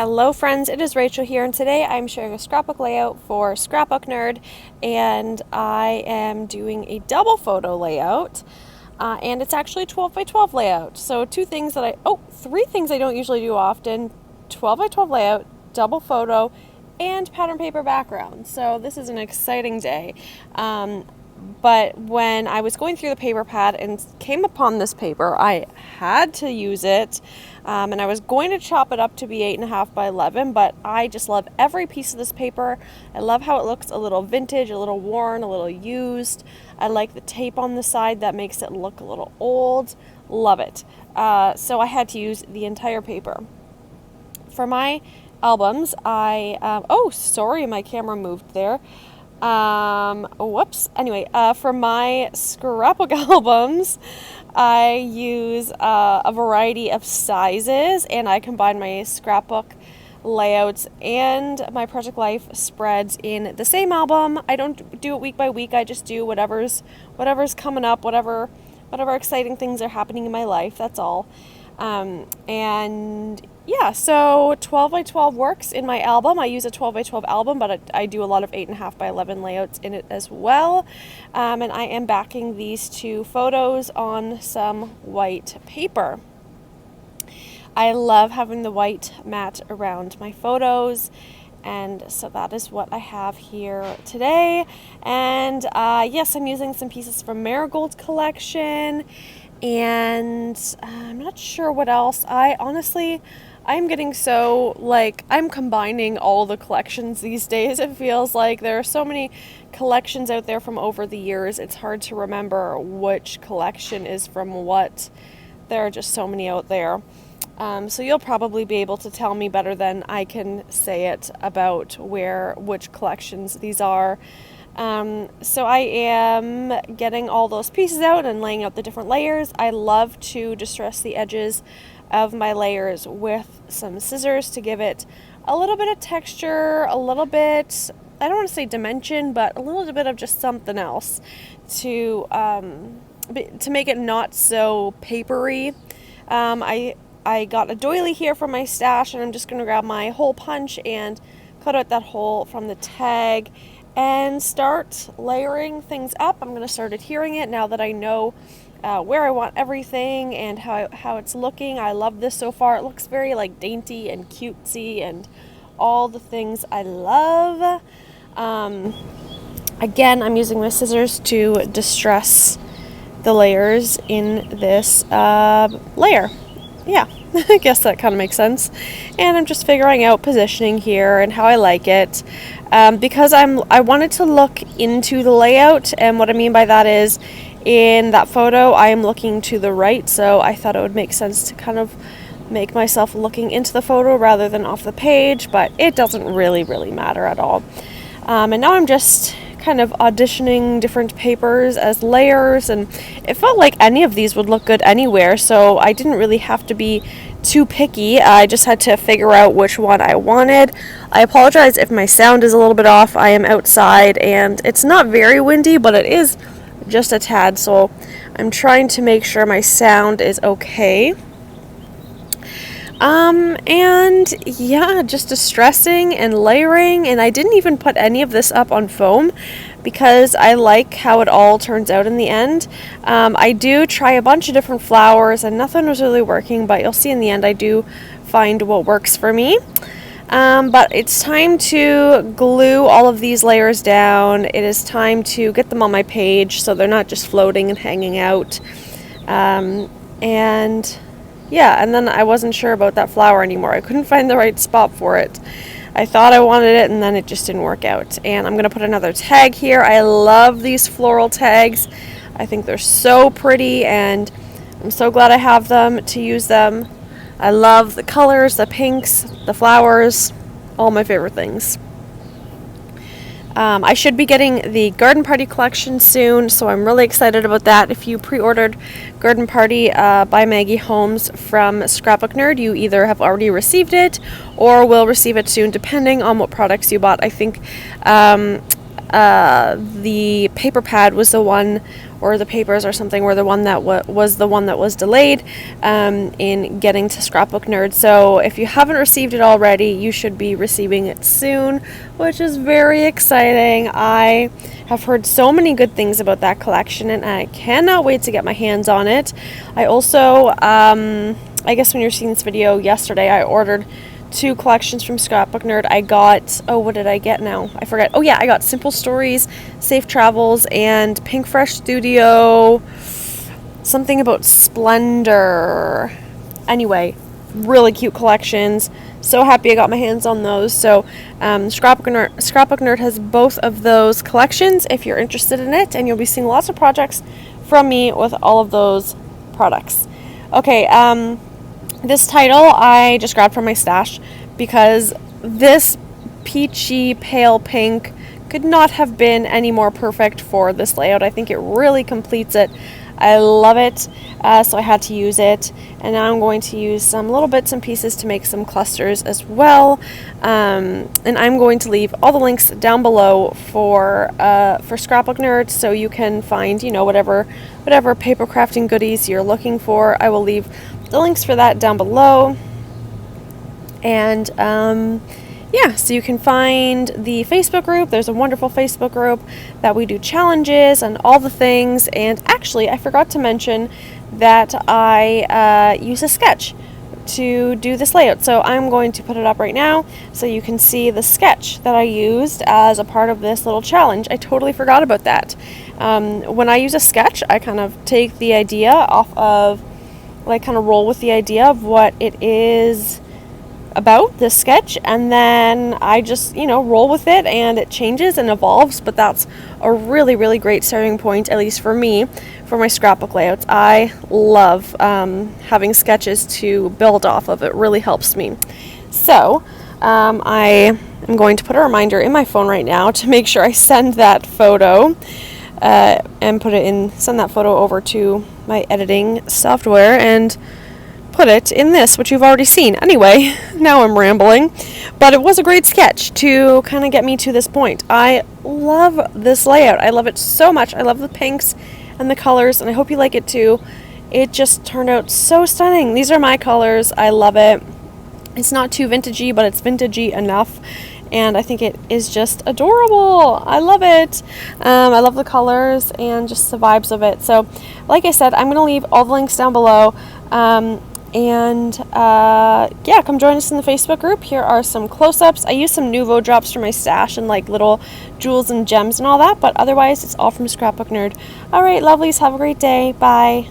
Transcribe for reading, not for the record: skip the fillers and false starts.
Hello friends, it is Rachel here, and today I'm sharing a scrapbook layout for Scrapbook Nerd, and I am doing a double photo layout, and it's actually a 12 by 12 layout. So three things I don't usually do often: 12 by 12 layout, double photo, and pattern paper background. So this is an exciting day. But when I was going through the paper pad and came upon this paper, I had to use it, and I was going to chop it up to be 8.5 by 11, but I just love every piece of this paper. I love how it looks a little vintage, a little worn, a little used. I like the tape on the side that makes it look a little old. Love it. So I had to use the entire paper. For my albums, sorry, my camera moved there. Anyway, for my scrapbook albums, I use a variety of sizes, and I combine my scrapbook layouts and my project life spreads in the same album. I don't do it week by week. I just do whatever's coming up, whatever exciting things are happening in my life. That's all. So 12 by 12 works in my album. I use a 12 by 12 album, but I do a lot of 8.5 by 11 layouts in it as well. And I am backing these two photos on some white paper. I love having the white mat around my photos, and so that is what I have here today. And yes, I'm using some pieces from Marigold collection, and I'm not sure what else. I'm getting I'm combining all the collections these days. It feels like there are so many collections out there from over the years. It's hard to remember which collection is from what. There are just so many out there. So you'll probably be able to tell me better than I can say it about which collections these are. So I am getting all those pieces out and laying out the different layers. I love to distress the edges of my layers with some scissors to give it a little bit of texture, a little bit, I don't want to say dimension, but a little bit of just something else to make it not so papery. I got a doily here from my stash, and I'm just going to grab my hole punch and cut out that hole from the tag and start layering things up. I'm going to start adhering it now that I know where I want everything and how it's looking. I love this so far. It looks very dainty and cutesy and all the things I love. Again, I'm using my scissors to distress the layers in this layer. Yeah, I guess that kind of makes sense. And I'm just figuring out positioning here and how I like it. Because I wanted to look into the layout, and what I mean by that is, in that photo I am looking to the right, so I thought it would make sense to kind of make myself looking into the photo rather than off the page, but it doesn't really matter at all. And now I'm just kind of auditioning different papers as layers, and it felt like any of these would look good anywhere, so I didn't really have to be too picky. I just had to figure out which one I wanted. I apologize if my sound is a little bit off. I am outside and it's not very windy, but it is just a tad, so I'm trying to make sure my sound is okay. Just distressing and layering, and I didn't even put any of this up on foam because I like how it all turns out in the end. I do try a bunch of different flowers and nothing was really working, but you'll see in the end I do find what works for me. But it's time to glue all of these layers down. It is time to get them on my page so they're not just floating and hanging out. And then I wasn't sure about that flower anymore. I couldn't find the right spot for it. I thought I wanted it, and then it just didn't work out. And I'm going to put another tag here. I love these floral tags. I think they're so pretty, and I'm so glad I have them to use them. I love the colors, the pinks, the flowers, all my favorite things. I should be getting the Garden Party collection soon, so I'm really excited about that. If you pre-ordered Garden Party by Maggie Holmes from Scrapbook Nerd, you either have already received it or will receive it soon, depending on what products you bought. I think the paper pad was the one or the papers or something were the one that was the one that was delayed in getting to Scrapbook Nerd. So if you haven't received it already, you should be receiving it soon, which is very exciting. I have heard so many good things about that collection, and I cannot wait to get my hands on it. I also, I guess when you're seeing this video, yesterday I ordered 2 collections from Scrapbook Nerd. I got, what did I get now? I forget. Oh yeah, I got Simple Stories, Safe Travels, and Pink Fresh Studio, something about Splendor. Anyway, really cute collections. So happy I got my hands on those. So Scrapbook Nerd has both of those collections if you're interested in it, and you'll be seeing lots of projects from me with all of those products. Okay, this title I just grabbed from my stash because this peachy pale pink could not have been any more perfect for this layout. I think it really completes it. I love it, so I had to use it, and now I'm going to use some little bits and pieces to make some clusters as well, and I'm going to leave all the links down below for Scrapbook Nerd, so you can find, you know, whatever paper crafting goodies you're looking for. I will leave the links for that down below, and yeah, so you can find the Facebook group. There's a wonderful Facebook group that we do challenges and all the things. And actually, I forgot to mention that I use a sketch to do this layout. So I'm going to put it up right now so you can see the sketch that I used as a part of this little challenge. I totally forgot about that. When I use a sketch, I kind of take the idea off of, like, kind of roll with the idea of what it is about this sketch, and then I just, you know, roll with it, and it changes and evolves. But that's a really, really great starting point, at least for me, for my scrapbook layouts. I love having sketches to build off of. It really helps me. So I am going to put a reminder in my phone right now to make sure I send that photo and send that photo over to my editing software and put it in this, which you've already seen. Anyway, now I'm rambling, but it was a great sketch to kind of get me to this point. I love this layout. I love it so much. I love the pinks and the colors, and I hope you like it too. It just turned out so stunning. These are my colors. I love it. It's not too vintagey, but it's vintagey enough, and I think it is just adorable. I love it. I love the colors and just the vibes of it. So, like I said, I'm going to leave all the links down below. Yeah, come join us in the Facebook group. Here are some close-ups. I use some Nuvo drops from my stash and like little jewels and gems and all that, but otherwise it's all from Scrapbook Nerd. All right, lovelies, have a great day. Bye.